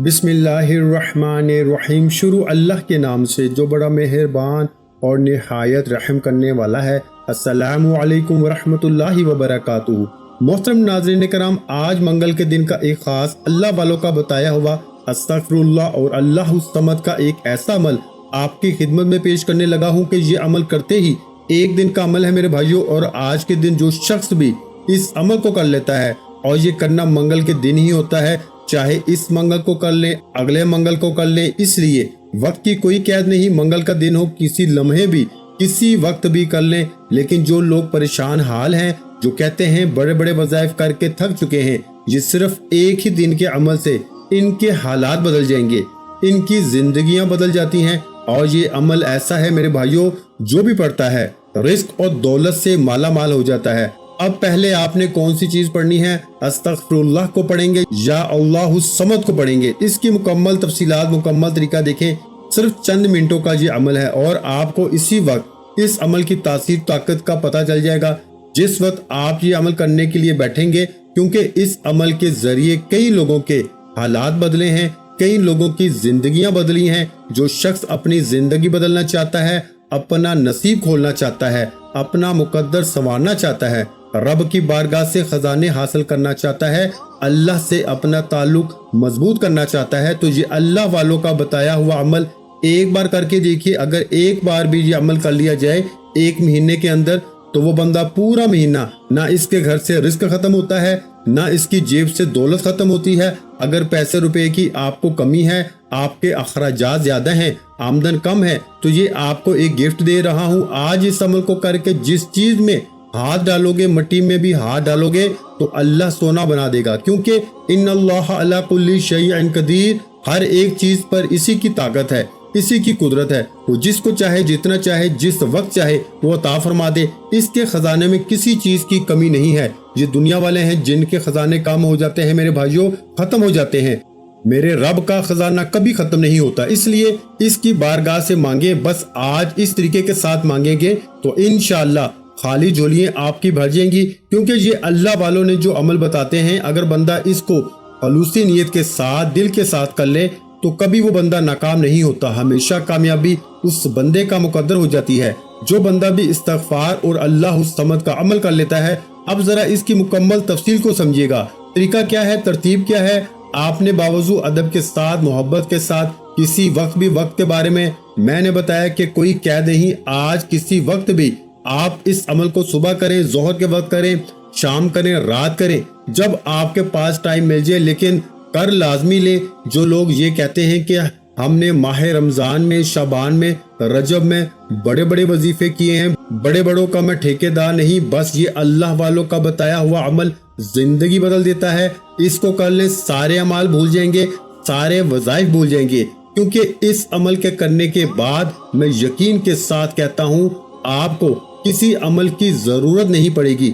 बिस्मिल्लाहिर्रहमानिर्रहीम। शुरू अल्लाह के नाम से जो बड़ा मेहरबान और निहायत रहम करने वाला है। अस्सलामु अलैकुम वरहमतुल्लाहि वबरकातुहू। मोहतरम नाज़रीन कराम, आज मंगल के दिन का एक खास अल्लाह वालों का बताया हुआ अस्तगफिरुल्लाह और अल्लाहु समद का एक ऐसा अमल आपकी खिदमत में पेश करने लगा हूँ कि ये अमल करते ही एक दिन का अमल है मेरे भाइयों। और आज के दिन जो शख्स भी इस अमल को कर लेता है, और ये करना मंगल के दिन ही होता है, चाहे इस मंगल को कर लें, अगले मंगल को कर लें, इसलिए वक्त की कोई कैद नहीं। मंगल का दिन हो, किसी लम्हे भी, किसी वक्त भी कर लें। लेकिन जो लोग परेशान हाल हैं, जो कहते हैं बड़े बड़े वज़ाइफ करके थक चुके हैं, ये सिर्फ एक ही दिन के अमल से इनके हालात बदल जाएंगे, इनकी जिंदगियां बदल जाती हैं। और ये अमल ऐसा है मेरे भाइयों, जो भी पढ़ता है रिस्क और दौलत से माला माल हो जाता है। अब पहले आपने कौन सी चीज पढ़नी है? अस्तगफिरुल्लाह को पढ़ेंगे या अल्लाहु समद को पढ़ेंगे? इसकी मुकम्मल तफसीलात, मुकम्मल तरीका देखें। सिर्फ चंद मिनटों का ये अमल है और आपको इसी वक्त इस अमल की तासीर ताकत का पता चल जाएगा जिस वक्त आप ये अमल करने के लिए बैठेंगे, क्योंकि इस अमल के जरिए कई लोगों के हालात बदले हैं, कई लोगों की जिंदगियां बदली हैं। जो शख्स अपनी जिंदगी बदलना चाहता है, अपना नसीब खोलना चाहता है, अपना मुकद्दर संवारना चाहता है, रब की बारगाह से खजाने हासिल करना चाहता है, अल्लाह से अपना ताल्लुक मजबूत करना चाहता है, तो ये अल्लाह वालों का बताया हुआ अमल एक बार करके देखिए। अगर एक बार भी ये अमल कर लिया जाए एक महीने के अंदर, तो वो बंदा पूरा महीना ना इसके घर से रिस्क खत्म होता है, ना इसकी जेब से दौलत खत्म होती है। अगर पैसे रुपए की आपको कमी है, आपके अखराजात ज्यादा हैं, आमदन कम है, तो ये आपको एक गिफ्ट दे रहा हूँ। आज इस अमल को करके जिस चीज में हाथ डालोगे, मट्टी में भी हाथ डालोगे, तो अल्लाह सोना बना देगा, क्योंकि इन्नल्लाह अला कुल्ली शैइन कदीर। हर एक चीज पर इसी की ताकत है, इसी की कुदरत है। वो जिसको चाहे, जितना चाहे, जिस वक्त चाहे वो अता फरमा दे। इसके खजाने में किसी चीज की कमी नहीं है। ये दुनिया वाले हैं जिनके खजाने कम हो जाते हैं मेरे भाइयों, खत्म हो जाते हैं। मेरे रब का खजाना कभी खत्म नहीं होता, इसलिए इसकी बारगाह से मांगे। बस आज इस तरीके के साथ मांगेंगे तो इंशाअल्लाह खाली झोलियां आपकी भर जाएंगी। क्योंकि ये अल्लाह वालों ने जो अमल बताते हैं, अगर बंदा इसको खलूसी नियत के साथ, दिल के साथ कर ले, तो कभी वो बंदा नाकाम नहीं होता। हमेशा कामयाबी उस बंदे का मुकद्दर हो जाती है। जो बंदा भी इस्तगफार और अल्लाहु समद का अमल कर लेता है। अब जरा इसकी मुकम्मल तफसील को समझिएगा। तरीका क्या है, तरतीब क्या है? आपने बावजू अदब के साथ, मोहब्बत के साथ, किसी वक्त भी वक्त के बारे में मैंने बताया कि कोई कैद नहीं। आज किसी वक्त भी आप इस अमल को सुबह करें, जोहर के वक्त करें, शाम करें, रात करें, जब आपके पास टाइम मिल जाए, लेकिन कर लाजमी ले। जो लोग ये कहते हैं कि हमने माह रमजान में, शाबान में, रजब में बड़े बड़े वजीफे किए हैं, बड़े बड़ों का मैं ठेकेदार नहीं, बस ये अल्लाह वालों का बताया हुआ अमल जिंदगी बदल देता है। इसको कर ले, सारे अमाल भूल जाएंगे, सारे वज़ाइफ भूल जाएंगे। क्योंकि इस अमल के करने के बाद मैं यकीन के साथ कहता हूँ, आपको किसी अमल की जरूरत नहीं पड़ेगी।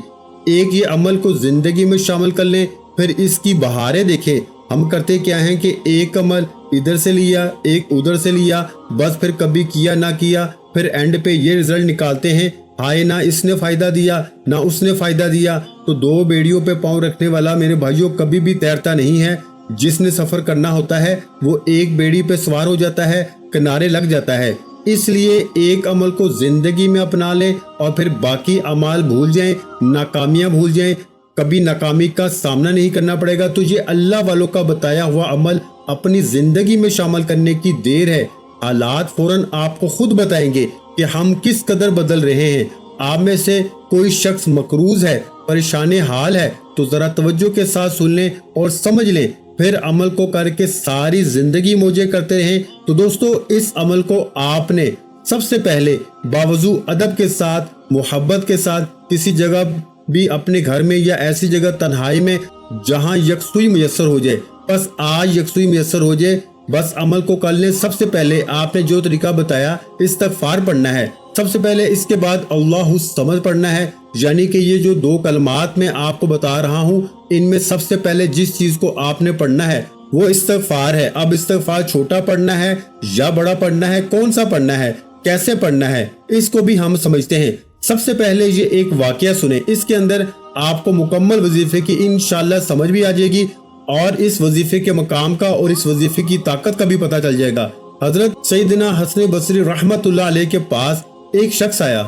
एक ये अमल को जिंदगी में शामिल कर लें, फिर इसकी बहारें देखें। हम करते क्या हैं कि एक अमल इधर से लिया, एक उधर से लिया, बस फिर कभी किया ना किया, फिर एंड पे ये रिजल्ट निकालते हैं, हाय ना इसने फायदा दिया ना उसने फायदा दिया। तो दो बेड़ियों पे पांव रखने वाला मेरे भाइयों कभी भी तैरता नहीं है। जिसने सफर करना होता है वो एक बेड़ी पे सवार हो जाता है, किनारे लग जाता है। इसलिए एक अमल को जिंदगी में अपना लें और फिर बाकी अमाल भूल जाएं, नाकामियां भूल जाएं, कभी नाकामी का सामना नहीं करना पड़ेगा। तो ये अल्लाह वालों का बताया हुआ अमल अपनी जिंदगी में शामिल करने की देर है। हालात फौरन आपको खुद बताएंगे कि हम किस कदर बदल रहे हैं। आप में से कोई शख्स मकरूज है, परेशान हाल है, तो जरा तवज्जो के साथ सुन लें और समझ लें, फिर अमल को करके सारी जिंदगी मौजे करते रहें। तो दोस्तों, इस अमल को आपने सबसे पहले बावजू अदब के साथ, मोहब्बत के साथ, किसी जगह भी अपने घर में या ऐसी जगह तन्हाई में जहां यकसुई मुयस्सर हो जाए, बस आज यकसुई मुयस्सर हो जाए, बस अमल को कर लें। सबसे पहले आपने जो तरीका बताया, इस्तगफार पढ़ना है सबसे पहले, इसके बाद अल्लाहु समद पढ़ना है। यानी कि ये जो दो कलमात मैं आपको बता रहा हूँ, इनमें सबसे पहले जिस चीज को आपने पढ़ना है वो इस्तगफार है। अब इस्तगफार छोटा पढ़ना है या बड़ा पढ़ना है, कौन सा पढ़ना है, कैसे पढ़ना है, इसको भी हम समझते हैं। सबसे पहले ये एक वाकया सुने, इसके अंदर आपको मुकम्मल वजीफे की इंशाअल्लाह समझ भी आ जाएगी اور اس وظیفے کے مقام کا اور اس وظیفے کی طاقت کا بھی پتہ چل جائے گا۔ حضرت سیدنا حسن بصری رحمت اللہ علیہ کے پاس ایک شخص آیا،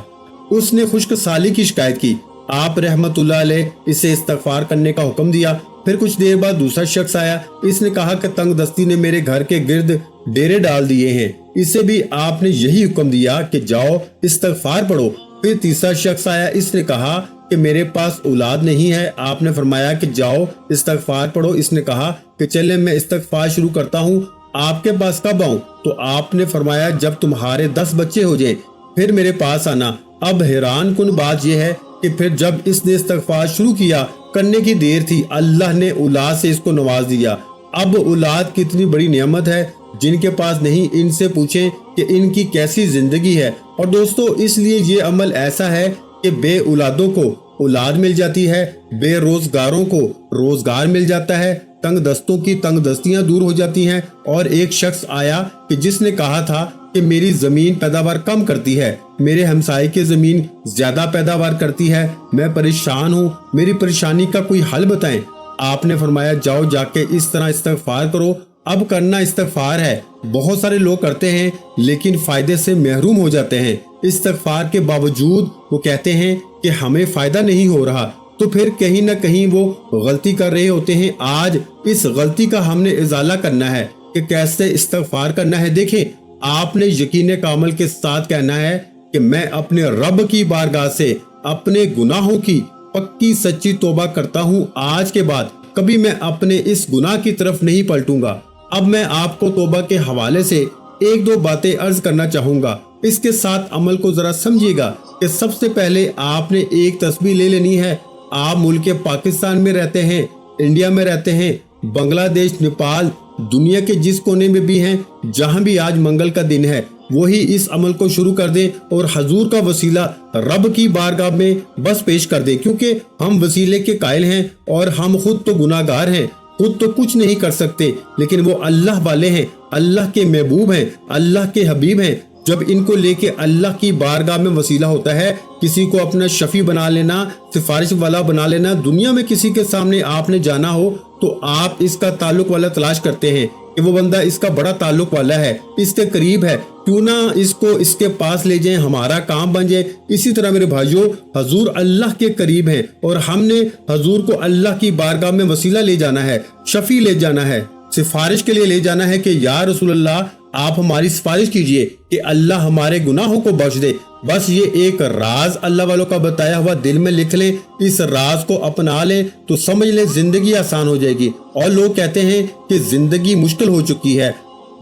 اس نے خشک سالی کی شکایت کی، آپ رحمت اللہ علیہ اسے استغفار کرنے کا حکم دیا۔ پھر کچھ دیر بعد دوسرا شخص آیا، اس نے کہا کہ تنگ دستی نے میرے گھر کے گرد ڈیرے ڈال دیے ہیں، اسے بھی آپ نے یہی حکم دیا کہ جاؤ استغفار پڑھو۔ پھر تیسرا شخص آیا، اس نے کہا کہ میرے پاس اولاد نہیں ہے، آپ نے فرمایا کہ جاؤ استغفار پڑھو۔ اس نے کہا کہ چلے میں استغفار شروع کرتا ہوں، آپ کے پاس کب آؤں؟ تو آپ نے فرمایا جب تمہارے 10 بچے ہو جائیں پھر میرے پاس آنا۔ اب حیران کن بات یہ ہے کہ پھر جب اس نے استغفار شروع کیا، کرنے کی دیر تھی، اللہ نے اولاد سے اس کو نواز دیا۔ اب اولاد کتنی بڑی نعمت ہے، جن کے پاس نہیں ان سے پوچھیں کہ ان کی کیسی زندگی ہے۔ اور دوستو اس لیے یہ عمل ایسا ہے کہ بے اولادوں کو اولاد مل جاتی ہے، بے روزگاروں کو روزگار مل جاتا ہے، تنگ دستوں کی تنگ دستیاں دور ہو جاتی ہیں۔ اور ایک شخص آیا کہ جس نے کہا تھا کہ میری زمین پیداوار کم کرتی ہے، میرے ہمسائے کی زمین زیادہ پیداوار کرتی ہے، میں پریشان ہوں، میری پریشانی کا کوئی حل بتائیں۔ آپ نے فرمایا جاؤ جا کے اس طرح استغفار کرو۔ اب کرنا استغفار ہے، بہت سارے لوگ کرتے ہیں لیکن فائدے سے محروم ہو جاتے ہیں۔ استغفار کے باوجود وہ کہتے ہیں کہ ہمیں فائدہ نہیں ہو رہا، تو پھر کہیں نہ کہیں وہ غلطی کر رہے ہوتے ہیں۔ آج اس غلطی کا ہم نے ازالہ کرنا ہے کہ کیسے استغفار کرنا ہے۔ دیکھیں، آپ نے یقین کامل کے ساتھ کہنا ہے کہ میں اپنے رب کی بارگاہ سے اپنے گناہوں کی پکی سچی توبہ کرتا ہوں، آج کے بعد کبھی میں اپنے اس گناہ کی طرف نہیں پلٹوں گا۔ اب میں آپ کو توبہ کے حوالے سے ایک دو باتیں عرض کرنا چاہوں گا، اس کے ساتھ عمل کو ذرا سمجھیے گا کہ سب سے پہلے آپ نے ایک تسبیح لے لینی ہے۔ آپ ملک پاکستان میں رہتے ہیں، انڈیا میں رہتے ہیں، بنگلہ دیش، نیپال، دنیا کے جس کونے میں بھی ہیں، جہاں بھی آج منگل کا دن ہے، وہی اس عمل کو شروع کر دیں اور حضور کا وسیلہ رب کی بارگاہ میں بس پیش کر دیں، کیونکہ ہم وسیلے کے قائل ہیں اور ہم خود تو گناہ گار ہیں، خود تو کچھ نہیں کر سکتے، لیکن وہ اللہ والے ہیں، اللہ کے محبوب ہیں، اللہ کے حبیب ہیں۔ جب ان کو لے کے اللہ کی بارگاہ میں وسیلہ ہوتا ہے، کسی کو اپنا شفیع بنا لینا، سفارش والا بنا لینا، دنیا میں کسی کے سامنے آپ نے جانا ہو تو آپ اس کا تعلق والا تلاش کرتے ہیں کہ وہ بندہ اس کا بڑا تعلق والا ہے، اس کے قریب ہے، کیوں نہ اس کو اس کے پاس لے جائیں، ہمارا کام بن جائے۔ اسی طرح میرے بھائیوں، حضور اللہ کے قریب ہیں اور ہم نے حضور کو اللہ کی بارگاہ میں وسیلہ لے جانا ہے، شفیع لے جانا ہے، سفارش کے لیے لے جانا ہے کہ یا رسول اللہ آپ ہماری سفارش کیجئے کہ اللہ ہمارے گناہوں کو بخش دے۔ بس یہ ایک راز اللہ والوں کا بتایا ہوا دل میں لکھ لیں، اس راز کو اپنا لیں تو سمجھ لیں زندگی آسان ہو جائے گی۔ اور لوگ کہتے ہیں کہ زندگی مشکل ہو چکی ہے،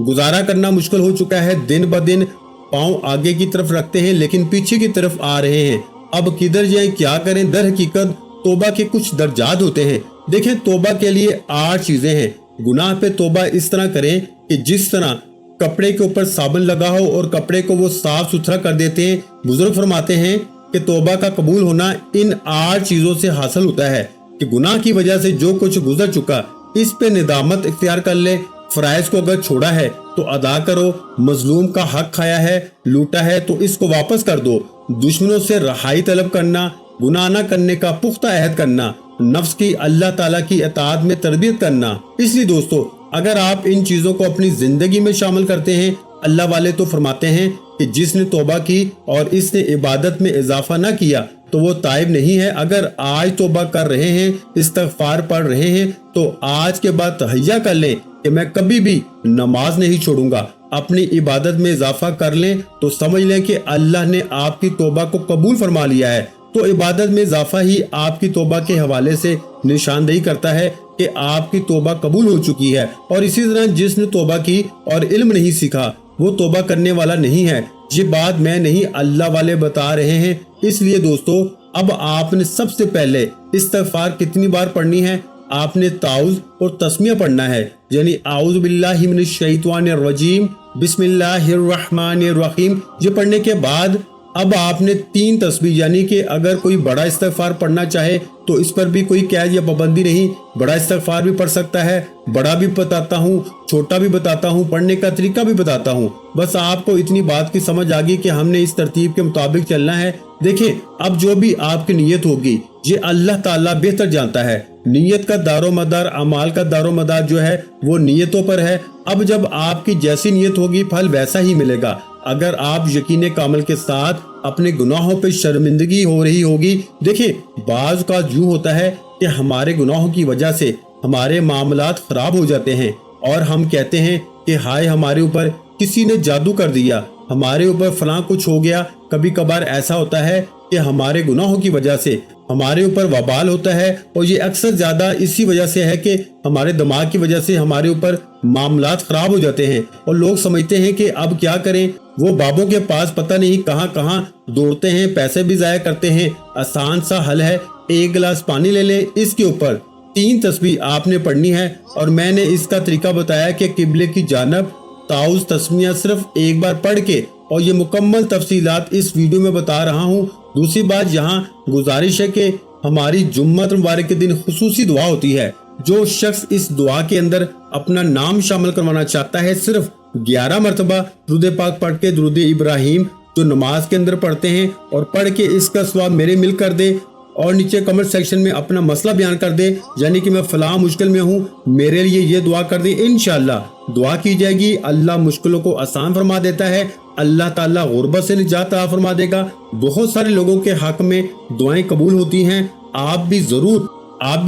گزارا کرنا مشکل ہو چکا ہے، دن بدن پاؤں آگے کی طرف رکھتے ہیں لیکن پیچھے کی طرف آ رہے ہیں، اب کدھر جائیں، کیا کریں؟ در حقیقت توبہ کے کچھ درجات ہوتے ہیں۔ دیکھیں، توبہ کے لیے 8 چیزیں ہیں۔ گناہ پہ توبہ اس طرح کریں کہ جس طرح کپڑے کے اوپر صابن لگا ہو اور کپڑے کو وہ صاف ستھرا کر دیتے ہیں۔ بزرگ فرماتے ہیں کہ توبہ کا قبول ہونا ان 8 چیزوں سے حاصل ہوتا ہے کہ گناہ کی وجہ سے جو کچھ گزر چکا اس پہ ندامت اختیار کر لے، فرائض کو اگر چھوڑا ہے تو ادا کرو، مظلوم کا حق کھایا ہے، لوٹا ہے تو اس کو واپس کر دو، دشمنوں سے رہائی طلب کرنا، گناہ نہ کرنے کا پختہ عہد کرنا، نفس کی اللہ تعالیٰ کی اطاعت میں تربیت کرنا۔ اس لیے دوستو، اگر آپ ان چیزوں کو اپنی زندگی میں شامل کرتے ہیں، اللہ والے تو فرماتے ہیں کہ جس نے توبہ کی اور اس نے عبادت میں اضافہ نہ کیا تو وہ تائب نہیں ہے۔ اگر آج توبہ کر رہے ہیں، استغفار پڑھ رہے ہیں تو آج کے بعد تہیہ کر لیں کہ میں کبھی بھی نماز نہیں چھوڑوں گا، اپنی عبادت میں اضافہ کر لیں تو سمجھ لیں کہ اللہ نے آپ کی توبہ کو قبول فرما لیا ہے۔ تو عبادت میں اضافہ ہی آپ کی توبہ کے حوالے سے نشاندہی کرتا ہے کہ آپ کی توبہ قبول ہو چکی ہے۔ اور اسی طرح جس نے توبہ کی اور علم نہیں سیکھا وہ توبہ کرنے والا نہیں ہے۔ یہ بات میں نہیں، اللہ والے بتا رہے ہیں۔ اس لیے دوستو، اب آپ نے سب سے پہلے استغفار کتنی بار پڑھنی ہے؟ آپ نے تعوذ اور تسمیہ پڑھنا ہے، یعنی اعوذ باللہ من الشیطان الرجیم، بسم اللہ الرحمن الرحیم۔ یہ پڑھنے کے بعد اب آپ نے 3 تسبیح، یعنی کہ اگر کوئی بڑا استغفار پڑھنا چاہے تو اس پر بھی کوئی قید یا پابندی نہیں، بڑا استغفار بھی پڑھ سکتا ہے، بڑا بھی بتاتا ہوں، چھوٹا بھی بتاتا ہوں، پڑھنے کا طریقہ بھی بتاتا ہوں۔ بس آپ کو اتنی بات کی سمجھ آ گئی کہ ہم نے اس ترتیب کے مطابق چلنا ہے۔ دیکھیں، اب جو بھی آپ کی نیت ہوگی یہ اللہ تعالیٰ بہتر جانتا ہے۔ نیت کا دار و مدار، اعمال کا دار و مدار جو ہے وہ نیتوں پر ہے۔ اب جب آپ کی جیسی نیت ہوگی پھل ویسا ہی ملے گا۔ اگر آپ یقین کامل کے ساتھ اپنے گناہوں پہ شرمندگی ہو رہی ہوگی، دیکھیں بعض کا یوں ہوتا ہے کہ ہمارے گناہوں کی وجہ سے ہمارے معاملات خراب ہو جاتے ہیں اور ہم کہتے ہیں کہ ہائے ہمارے اوپر کسی نے جادو کر دیا، ہمارے اوپر فلاں کچھ ہو گیا۔ کبھی کبھار ایسا ہوتا ہے کہ ہمارے گناہوں کی وجہ سے ہمارے اوپر وبال ہوتا ہے، اور یہ اکثر زیادہ اسی وجہ سے ہے کہ ہمارے دماغ کی وجہ سے ہمارے اوپر معاملات خراب ہو جاتے ہیں، اور لوگ سمجھتے ہیں کہ اب کیا کریں، وہ بابوں کے پاس پتہ نہیں کہاں کہاں دوڑتے ہیں، پیسے بھی ضائع کرتے ہیں۔ آسان سا حل ہے، 1 گلاس پانی لے لیں، اس کے اوپر 3 تسبیح آپ نے پڑھنی ہے، اور میں نے اس کا طریقہ بتایا کہ قبلے کی جانب تعوذ تسمیہ صرف ایک بار پڑھ کے، اور یہ مکمل تفصیلات اس ویڈیو میں بتا رہا ہوں۔ دوسری بات یہاں گزارش ہے کہ ہماری جمعۃ المبارک کے دن خصوصی دعا ہوتی ہے۔ جو شخص اس دعا کے اندر اپنا نام شامل کروانا چاہتا ہے، صرف 11 مرتبہ درود پاک پڑھ کے درود ابراہیم جو نماز کے اندر پڑھتے ہیں، اور پڑھ کے اس کا ثواب میرے مل کر دے، اور نیچے کمنٹ سیکشن میں اپنا مسئلہ بیان کر دے، یعنی کہ میں فلاں مشکل میں ہوں، میرے لیے یہ دعا کر دے، انشاءاللہ دعا کی جائے گی۔ اللہ مشکلوں کو آسان فرما دیتا ہے، اللہ تعالیٰ غربت سے نجات عطا فرما دے گا۔ بہت سارے لوگوں کے حق میں دعائیں قبول ہوتی ہیں۔ آپ بھی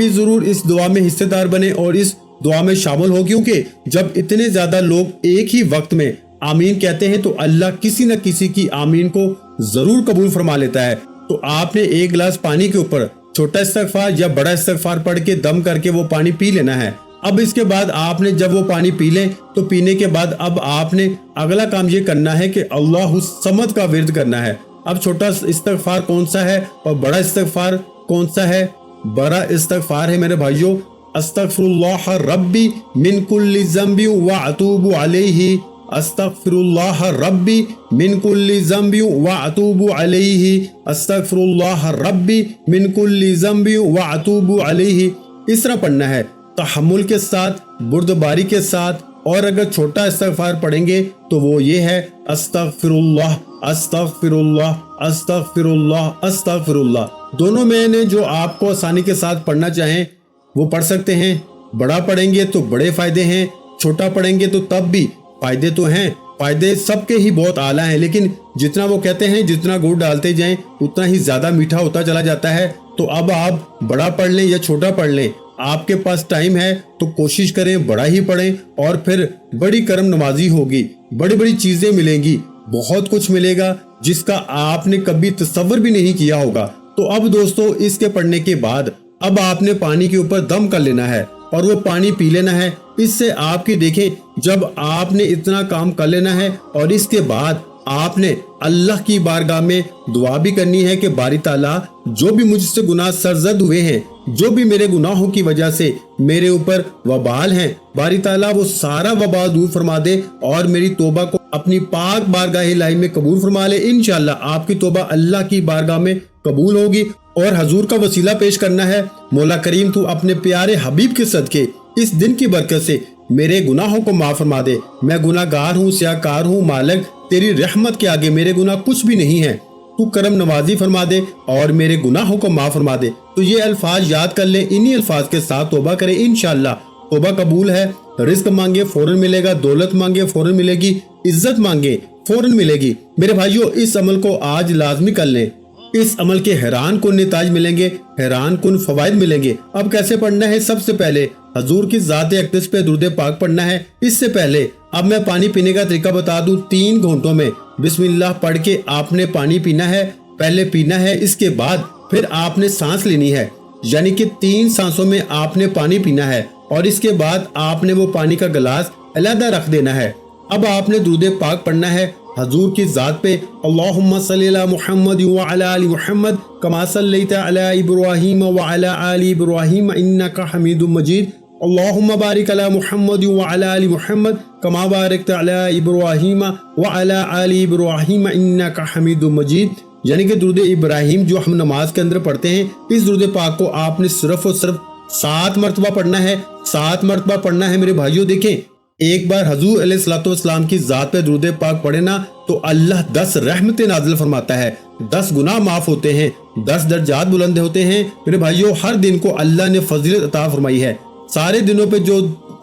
ضرور اس دعا میں حصے دار بنے اور اس دعا میں شامل ہو، کیونکہ جب اتنے زیادہ لوگ ایک ہی وقت میں آمین کہتے ہیں تو اللہ کسی نہ کسی کی آمین کو ضرور قبول فرما لیتا ہے۔ تو آپ نے 1 گلاس پانی کے اوپر چھوٹا استغفار یا بڑا استغفار پڑھ کے دم کر کے وہ پانی پی لینا ہے۔ اب اس کے بعد آپ نے جب وہ پانی پی لیں تو پینے کے بعد اب آپ نے اگلا کام یہ کرنا ہے کہ اللہ الصمد کا ورد کرنا ہے۔ اب چھوٹا استغفار کون سا ہے اور بڑا استغفار کون سا ہے؟ بڑا استغفار ہے میرے بھائیوں، استغفر اللہ ربی من کل ذنب واتوب علیہ، استغفر اللہ ربی من کل ذنب واتوب علیہ، استغفر اللہ ربی من کل ذنب واتوب علیہ۔ اس طرح پڑھنا ہے، تحمل کے ساتھ، بردباری کے ساتھ۔ اور اگر چھوٹا استغفار پڑھیں گے تو وہ یہ ہے، استغفر اللہ استغفر اللہ استغفر اللہ استغفر اللہ۔ دونوں میں نے جو آپ کو آسانی کے ساتھ پڑھنا چاہیں وہ پڑھ سکتے ہیں۔ بڑا پڑھیں گے تو بڑے فائدے ہیں، چھوٹا پڑھیں گے تو تب بھی فائدے تو ہیں، فائدے سب کے ہی بہت اعلیٰ ہیں، لیکن جتنا وہ کہتے ہیں جتنا گڑ ڈالتے جائیں اتنا ہی زیادہ میٹھا ہوتا چلا جاتا ہے۔ تو اب آپ بڑا پڑھ لیں یا چھوٹا پڑھ لیں، آپ کے پاس ٹائم ہے تو کوشش کریں بڑا ہی پڑھیں، اور پھر بڑی کرم نوازی ہوگی، بڑی بڑی چیزیں ملیں گی، بہت کچھ ملے گا جس کا آپ نے کبھی تصور بھی نہیں کیا ہوگا۔ تو اب دوستو اس کے پڑھنے کے بعد اب آپ نے پانی کے اوپر دم کر لینا ہے اور وہ پانی پی لینا ہے۔ اس سے آپ کی دیکھیں جب آپ نے اتنا کام کر لینا ہے اور اس کے بعد آپ نے اللہ کی بارگاہ میں دعا بھی کرنی ہے کہ باری تعالیٰ جو بھی مجھ سے گناہ سرزد ہوئے ہیں، جو بھی میرے گناہوں کی وجہ سے میرے اوپر وبال ہیں، باری تعالیٰ وہ سارا وبال دور فرما دے اور میری توبہ کو اپنی پاک بارگاہ الہی میں قبول فرما لے۔ انشاءاللہ آپ کی توبہ اللہ کی بارگاہ میں قبول ہوگی۔ اور حضور کا وسیلہ پیش کرنا ہے، مولا کریم تو اپنے پیارے حبیب کے صدقے اس دن کی برکت سے میرے گناہوں کو معاف فرما دے۔ میں گناہ گار ہوں، سیاہکار ہوں، مالک تیری رحمت کے آگے میرے گناہ کچھ بھی نہیں ہیں، تو کرم نوازی فرما دے اور میرے گناہوں کو معاف فرما دے۔ تو یہ الفاظ یاد کر لیں، انہی الفاظ کے ساتھ توبہ کریں، انشاءاللہ توبہ قبول ہے۔ رزق مانگے فوراً ملے گا، دولت مانگے فوراً ملے گی، عزت مانگے فوراً ملے گی۔ میرے بھائیوں اس عمل کو آج لازمی کر لیں، اس عمل کے حیران کن نتائج ملیں گے، حیران کن فوائد ملیں گے۔ اب کیسے پڑھنا ہے؟ سب سے پہلے حضور کی ذات اقدس پہ درود پاک پڑھنا ہے۔ اس سے پہلے اب میں پانی پینے کا طریقہ بتا دوں، 3 گھونٹوں میں بسم اللہ پڑھ کے آپ نے پانی پینا ہے، پہلے پینا ہے، اس کے بعد پھر آپ نے سانس لینی ہے، یعنی کہ 3 سانسوں میں آپ نے پانی پینا ہے، اور اس کے بعد آپ نے وہ پانی کا گلاس علیحدہ رکھ دینا ہے۔ اب آپ نے درود پاک پڑھنا ہے حضور کی ذات پہ، اللہم صلی علی محمد وعلی آل محمد کما صلیت علی ابراہیم وعلی آل ابراہیم انک حمید مجید، अल्लाहुम्मा बारिक अला मुहम्मद व अला आलि मुहम्मद कमा बारकत अला इब्राहीम व अला आलि इब्राहीम इन्नका हमीदुम मजीद। यानी कि दुरूद इब्राहिम जो हम नमाज के अंदर पढ़ते हैं, इस दुरूद पाक को आपने सिर्फ और सिर्फ 7 मरतबा पढ़ना है। 7 मरतबा पढ़ना है मेरे भाइयों। देखें, एक बार हजूर अलैहिस्सलाम की जात पे दुरूद पाक पढ़े ना तो अल्लाह 10 रहमतें नाज़िल फरमाता है, 10 गुनाह माफ होते हैं, 10 दर्जात बुलंद होते हैं। मेरे भाइयों, हर दिन को अल्लाह ने फजीलत अता फरमाई है। सारे दिनों पे जो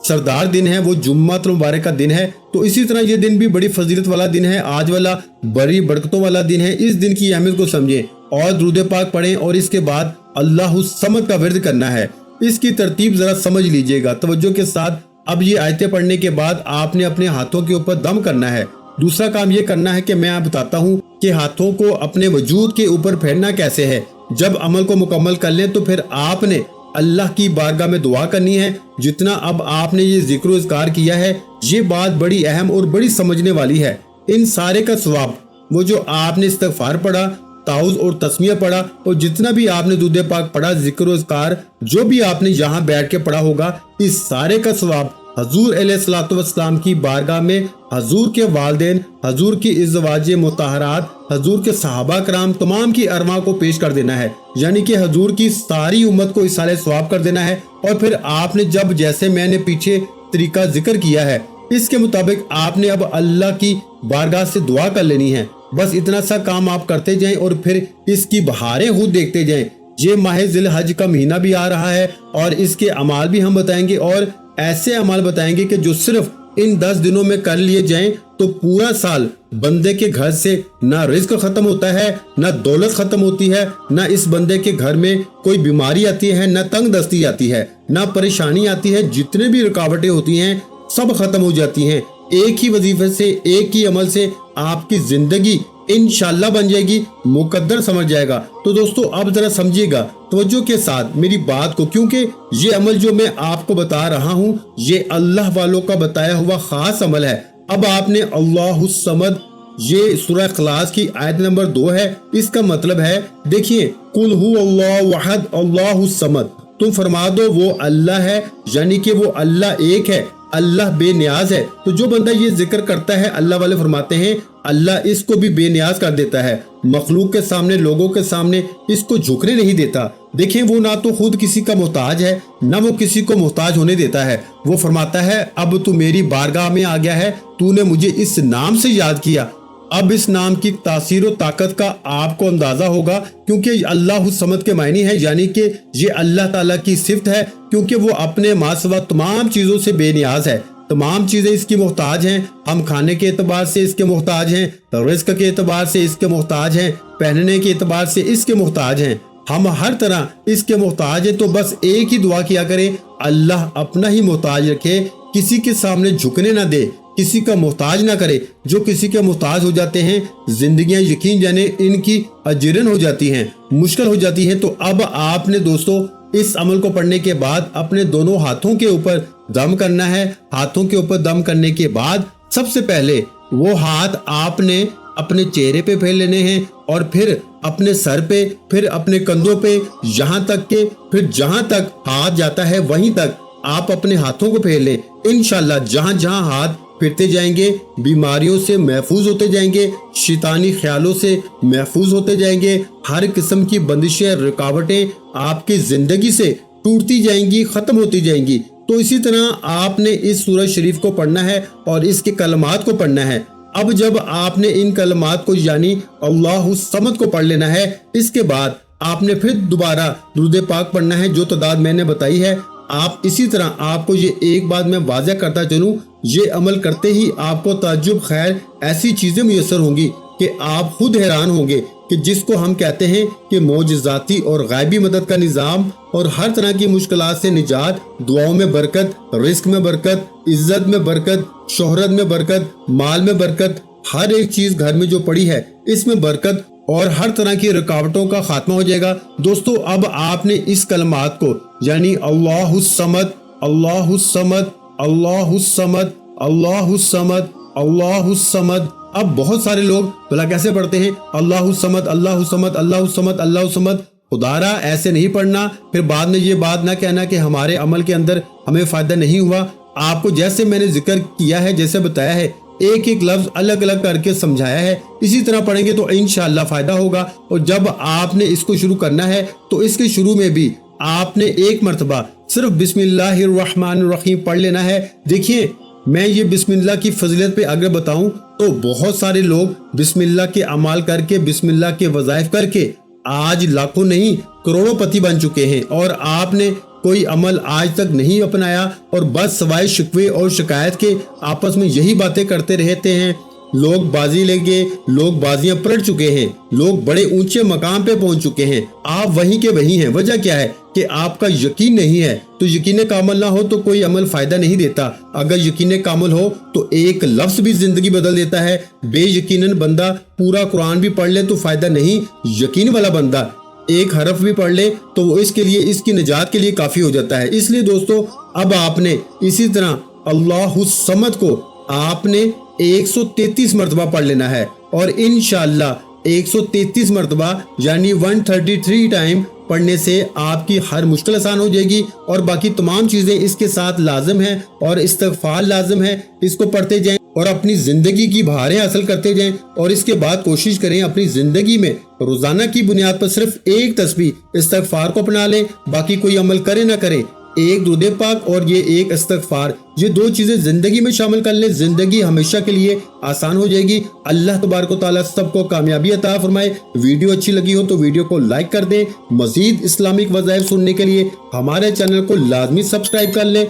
सरदार दिन है वो जुम्मतुल मुबारक का दिन है, तो इसी तरह ये दिन भी बड़ी फजीलत वाला दिन है, आज वाला बड़ी बरकतों वाला दिन है। इस दिन की अहमियत को समझें और दुरूद पाक पढ़ें और इसके बाद अल्लाहु समद का विर्द करना है। इसकी तरतीब जरा समझ लीजिएगा तवज्जो के साथ। अब ये आयतें पढ़ने के बाद आपने अपने हाथों के ऊपर दम करना है। दूसरा काम ये करना है कि मैं आप बताता हूँ कि हाथों को अपने वजूद के ऊपर फेरना कैसे है। जब अमल को मुकम्मल कर लें तो फिर आपने अल्लाह की बारगाह में दुआ करनी है। जितना अब आपने ये जिक्र इज़कार किया है, ये बात बड़ी अहम और बड़ी समझने वाली है। इन सारे का सवाब, वो जो आपने इस्तिग़फ़ार पढ़ा, ताउज़ और तस्मीया पढ़ा और जितना भी आपने दुरूद पाक पढ़ा, जिक्र इज़कार जो भी आपने यहाँ बैठ के पढ़ा होगा, इस सारे का सवाब हजूर अलैहिस्सलाम की बारगाह में हजूर के वालिदैन, हजूर की इज़्वाज मुतहरात, हजूर के सहाबा कराम तमाम की अरवा को पेश कर देना है। यानी कि हजूर की सारी उम्मत को इसाले सवाब कर देना है। और फिर आपने जब जैसे मैंने पीछे तरीका जिक्र किया है, इसके मुताबिक आपने अब अल्लाह की बारगाह से दुआ कर लेनी है। बस इतना सा काम आप करते जाएं और फिर इसकी बहारें खुद देखते जाएं। ये माह ज़िल-हज का महीना भी आ रहा है और इसके अमाल भी हम बताएंगे और ऐसे अमाल बताएंगे कि जो सिर्फ इन 10 दिनों में कर लिए जाएं तो पूरा साल बंदे के घर से ना रिज्क खत्म होता है, ना दौलत खत्म होती है, ना इस बंदे के घर में कोई बीमारी आती है, ना तंग दस्ती आती है, ना परेशानी आती है। जितने भी रुकावटें होती हैं सब खत्म हो जाती हैं। एक ही वजीफे से, एक ही अमल से आपकी जिंदगी इंशाल्लाह बन जाएगी, मुकद्दर समझ जाएगा। तो दोस्तों, अब जरा समझिएगा तवज्जो के साथ मेरी बात को, क्योंकि ये अमल जो मैं आपको बता रहा हूँ ये अल्लाह वालों का बताया हुआ खास अमल है। अब आपने अल्लाहु समद, ये सूरह इखलास की आयत नंबर 2 है। इसका मतलब है, देखिए, कुल हु अल्लाहु अहद अल्लाहु समद, तुम फरमा दो वो अल्लाह है, यानी कि वो अल्लाह एक है, अल्लाह बेनियाज है। तो जो बंदा ये जिक्र करता है, अल्लाह वाले फरमाते हैं अल्लाह इसको भी बेनियाज कर देता है। मखलूक के सामने, लोगों के सामने इसको झुकने नहीं देता। देखें, वो ना तो खुद किसी का मोहताज है, ना वो किसी को मोहताज होने देता है। वो फरमाता है अब तू मेरी बारगाह में आ गया है, तूने मुझे इस नाम से याद किया। अब इस नाम की तासीर और ताकत का आपको अंदाजा होगा, क्योंकि अल्लाह समद के मायने है, यानी कि ये अल्लाह ताला की सिफत है, क्योंकि वो अपने मासवा तमाम चीजों से बेनियाज है। तमाम चीजें इसकी मोहताज हैं। हम खाने के एतबार से इसके मोहताज हैं, रिज़्क के एतबार से इसके मोहताज हैं, पहनने के एतबार से इसके मोहताज हैं। हम हर तरह इसके मोहताज हैं। तो बस एक ही दुआ किया करें, अल्लाह अपना ही मोहताज रखे, किसी के सामने झुकने ना दे, किसी का मोहताज ना करे। जो किसी के मोहताज हो जाते हैं, जिंदगियां यकीन जाने इनकी अजरन हो जाती हैं, मुश्किल हो जाती है। तो अब आपने दोस्तों इस अमल को पढ़ने के बाद अपने दोनों हाथों के ऊपर दम करना है। हाथों के ऊपर दम करने के बाद सबसे पहले वो हाथ आपने अपने चेहरे पे फेर लेने हैं और फिर अपने सर पे, फिर अपने कंधों पे, यहाँ तक के फिर जहाँ तक हाथ जाता है वहीं तक आप अपने हाथों को फेर लें। इंशाल्लाह जहाँ जहाँ हाथ फिरते जाएंगे बीमारियों से महफूज होते जाएंगे, शैतानी ख्यालों से महफूज होते जाएंगे, हर किस्म की बंदिशें, रुकावटें आपकी जिंदगी से टूटती जाएंगी, खत्म होती जाएंगी। तो इसी तरह आपने इस सूरत शरीफ को पढ़ना है और इसके कलमात को पढ़ना है। अब जब आपने इन कलमात को यानी अल्लाहु समद को पढ़ लेना है, इसके बाद आपने फिर दोबारा दुरूद पाक पढ़ना है जो तादाद मैंने बताई है। आप इसी तरह, आपको ये एक बात मैं वाज़ह करता चलूं, ये अमल करते ही आपको ताज्जुब खैर ऐसी चीजें मुयस्सर होंगी कि आप खुद हैरान होंगे कि जिसको हम कहते हैं कि मौजज़ाती और गायबी मदद का निज़ाम और हर तरह की मुश्किलात से निजात, दुआओं में बरकत, रिस्क में बरकत, इज्जत में बरकत, शोहरत में बरकत, माल में बरकत, हर एक चीज घर में जो पड़ी है इसमें बरकत और हर तरह की रुकावटों का खात्मा हो जाएगा। दोस्तों, अब आपने इस कलमात को यानी अल्लाहु समद, अल्लाहु समद, अल्लाहु समद, अल्लाहु समद, अल्लाहु समद। अब बहुत सारे लोग भला कैसे पढ़ते हैं, अल्लाहु समद, अल्लाहु समद, अल्लाहु समद, अल्लाहु समद। खुदारा ऐसे नहीं पढ़ना, फिर बाद में ये बात ना कहना कि हमारे अमल के अंदर हमें फायदा नहीं हुआ। आपको जैसे मैंने जिक्र किया है, जैसे बताया है, एक एक लफ्ज अलग अलग करके समझाया है, इसी तरह पढ़ेंगे तो इंशाअल्लाह फायदा होगा। और जब आपने इसको शुरू करना है तो इसके शुरू में भी आपने एक मर्तबा सिर्फ बिस्मिल्लाहिर्रहमानिर्रहीम पढ़ लेना है। देखिए, मैं ये बिस्मिल्लाह की फजीलत पे अगर बताऊं तो बहुत सारे लोग बिस्मिल्लाह के अमाल करके, बिस्मिल्लाह के वज़ाइफ करके आज लाखों नहीं करोड़ों पति बन चुके हैं, और आपने कोई अमल आज तक नहीं अपनाया और बस सवाए शिकवे और शिकायत के आपस में यही बातें करते रहते हैं। लोग बाजी लेंगे, लोग बाजियां पलट चुके हैं, लोग बड़े ऊंचे मकाम पे पहुंच चुके हैं, आप वहीं के वहीं हैं। वजह क्या है कि आपका यकीन नहीं है। तो यकीन कामिल ना हो तो कोई अमल फायदा नहीं देता। अगर यकीन कामिल हो तो एक लफ्ज भी जिंदगी बदल देता है। बेयकीनन बंदा पूरा कुरान भी पढ़ ले तो फायदा नहीं, यकीन वाला बंदा एक हरफ भी पढ़ ले तो वो इसके लिए, इसकी निजात के लिए काफी हो जाता है। इसलिए दोस्तों, अब आपने इसी तरह अल्लाहु समद को आपने 133 मरतबा पढ़ लेना है, और इंशाअल्लाह 133 मरतबा यानी 133 टाइम पढ़ने से आपकी हर मुश्किल आसान हो जाएगी। और बाकी तमाम चीजें इसके साथ लाजिम हैं, और इस्तगफार लाजिम है। इसको पढ़ते जाएं और अपनी जिंदगी की बहारें हासिल करते जाएं, और इसके बाद कोशिश करें अपनी जिंदगी में रोजाना की बुनियाद पर सिर्फ एक तस्बीह इस्तगफार को अपना लें। बाकी कोई अमल करे ना करे, एक दुरूद पाक और ये एक इस्तगफार, ये दो चीजें जिंदगी में शामिल कर लें, जिंदगी हमेशा के लिए आसान हो जाएगी। अल्लाह तबारक व तआला सबको कामयाबी अता फरमाए। वीडियो अच्छी लगी हो तो वीडियो को लाइक कर दें। मजीद इस्लामिक वज़ाइफ सुनने के लिए हमारे चैनल को लाजमी सब्सक्राइब कर लें।